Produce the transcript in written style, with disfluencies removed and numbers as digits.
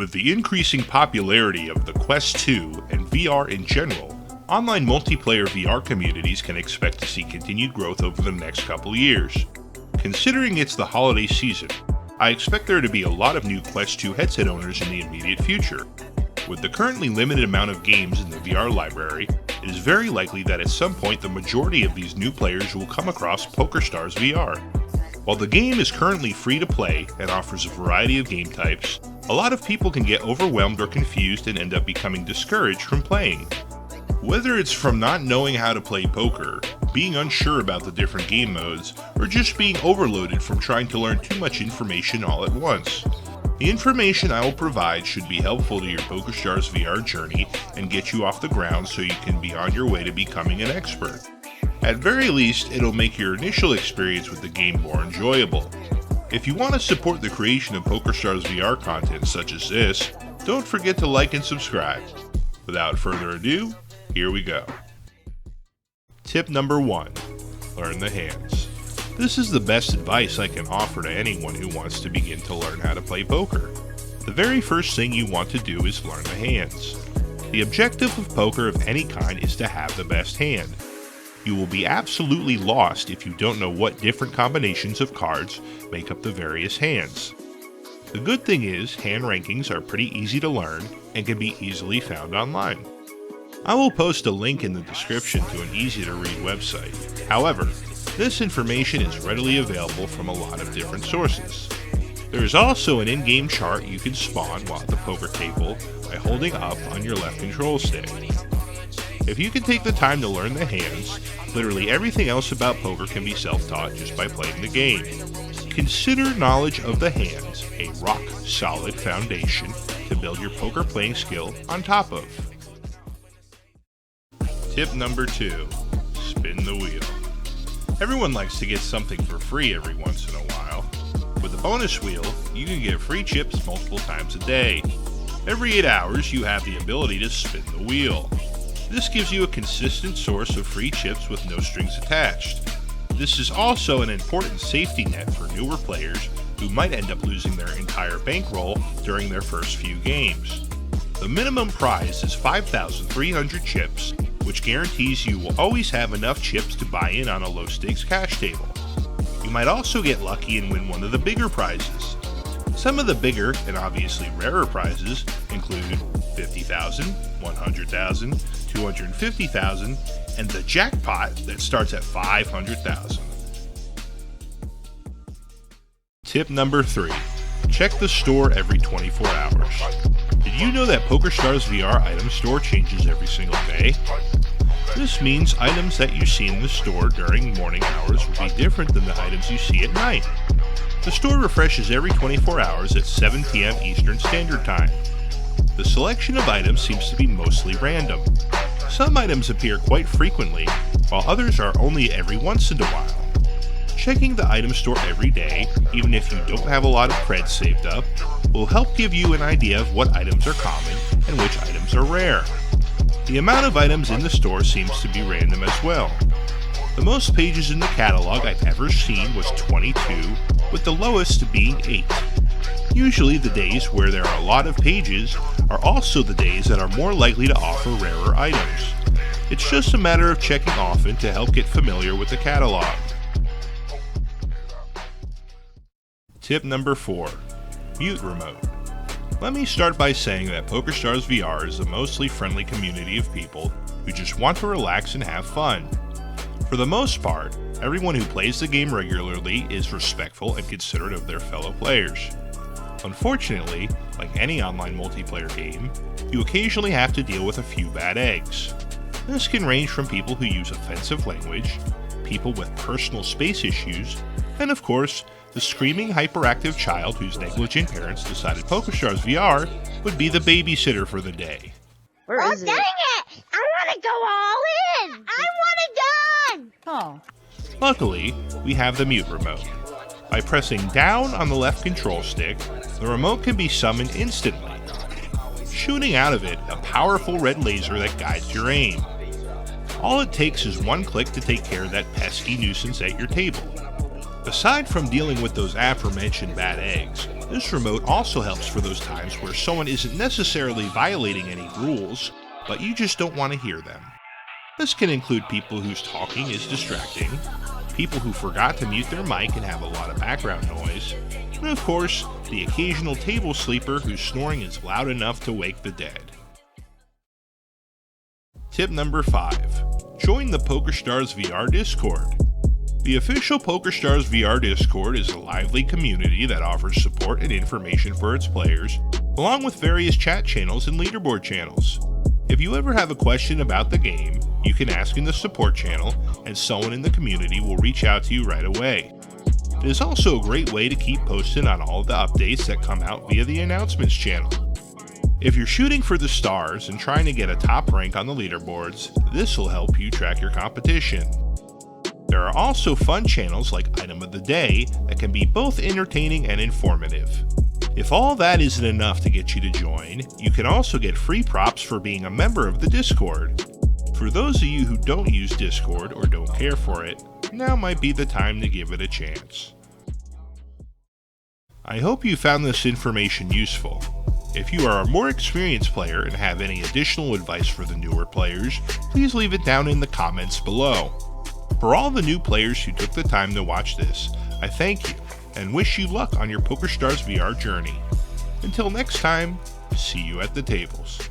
With the increasing popularity of the Quest 2 and VR in general, online multiplayer VR communities can expect to see continued growth over the next couple years. Considering it's the holiday season, I expect there to be a lot of new Quest 2 headset owners in the immediate future. With the currently limited amount of games in the VR library, it is very likely that at some point the majority of these new players will come across PokerStars VR. While the game is currently free to play and offers a variety of game types, a lot of people can get overwhelmed or confused and end up becoming discouraged from playing. Whether it's from not knowing how to play poker, being unsure about the different game modes, or just being overloaded from trying to learn too much information all at once. The information I will provide should be helpful to your PokerStars VR journey and get you off the ground so you can be on your way to becoming an expert. At very least, it'll make your initial experience with the game more enjoyable. If you want to support the creation of PokerStars VR content such as this, don't forget to like and subscribe. Without further ado, here we go. Tip number 1. Learn the hands. This is the best advice I can offer to anyone who wants to begin to learn how to play poker. The very first thing you want to do is learn the hands. The objective of poker of any kind is to have the best hand. You will be absolutely lost if you don't know what different combinations of cards make up the various hands. The good thing is, hand rankings are pretty easy to learn and can be easily found online. I will post a link in the description to an easy-to-read website. However, this information is readily available from a lot of different sources. There is also an in-game chart you can spawn while at the poker table by holding up on your left control stick. If you can take the time to learn the hands, literally everything else about poker can be self-taught just by playing the game. Consider knowledge of the hands a rock-solid foundation to build your poker playing skill on top of. Tip number 2. Spin the wheel. Everyone likes to get something for free every once in a while. With the bonus wheel, you can get free chips multiple times a day. Every 8 hours, you have the ability to spin the wheel. This gives you a consistent source of free chips with no strings attached. This is also an important safety net for newer players who might end up losing their entire bankroll during their first few games. The minimum prize is 5,300 chips, which guarantees you will always have enough chips to buy in on a low-stakes cash table. You might also get lucky and win one of the bigger prizes. Some of the bigger and obviously rarer prizes include 50,000, 100,000, 250,000, and the jackpot that starts at 500,000. Tip number 3. Check the store every 24 hours. Did you know that PokerStars VR item store changes every single day? This means items that you see in the store during morning hours will be different than the items you see at night. The store refreshes every 24 hours at 7 p.m. Eastern Standard Time. The selection of items seems to be mostly random. Some items appear quite frequently, while others are only every once in a while. Checking the item store every day, even if you don't have a lot of creds saved up, will help give you an idea of what items are common and which items are rare. The amount of items in the store seems to be random as well. The most pages in the catalog I've ever seen was 22, with the lowest being 8. Usually the days where there are a lot of pages are also the days that are more likely to offer rarer items. It's just a matter of checking often to help get familiar with the catalog. Tip number 4. Mute remote. Let me start by saying that PokerStars VR is a mostly friendly community of people who just want to relax and have fun. For the most part, everyone who plays the game regularly is respectful and considerate of their fellow players. Unfortunately, like any online multiplayer game, you occasionally have to deal with a few bad eggs. This can range from people who use offensive language, people with personal space issues, and of course, the screaming hyperactive child whose negligent parents decided PokerStars VR would be the babysitter for the day. Where is it? Dang it! I want to go all in! I want it done! Oh. Luckily, we have the mute remote. By pressing down on the left control stick, the remote can be summoned instantly, shooting out of it a powerful red laser that guides your aim. All it takes is one click to take care of that pesky nuisance at your table. Aside from dealing with those aforementioned bad eggs, this remote also helps for those times where someone isn't necessarily violating any rules, but you just don't want to hear them. This can include people whose talking is distracting, people who forgot to mute their mic and have a lot of background noise, and of course, the occasional table sleeper whose snoring is loud enough to wake the dead. Tip number 5. Join the PokerStars VR Discord. The official PokerStars VR Discord is a lively community that offers support and information for its players, along with various chat channels and leaderboard channels. If you ever have a question about the game, you can ask in the support channel, and someone in the community will reach out to you right away. It is also a great way to keep posted on all of the updates that come out via the announcements channel. If you're shooting for the stars and trying to get a top rank on the leaderboards, this will help you track your competition. There are also fun channels like Item of the Day that can be both entertaining and informative. If all that isn't enough to get you to join, you can also get free props for being a member of the Discord. For those of you who don't use Discord or don't care for it, now might be the time to give it a chance. I hope you found this information useful. If you are a more experienced player and have any additional advice for the newer players, please leave it down in the comments below. For all the new players who took the time to watch this, I thank you and wish you luck on your PokerStars VR journey. Until next time, see you at the tables.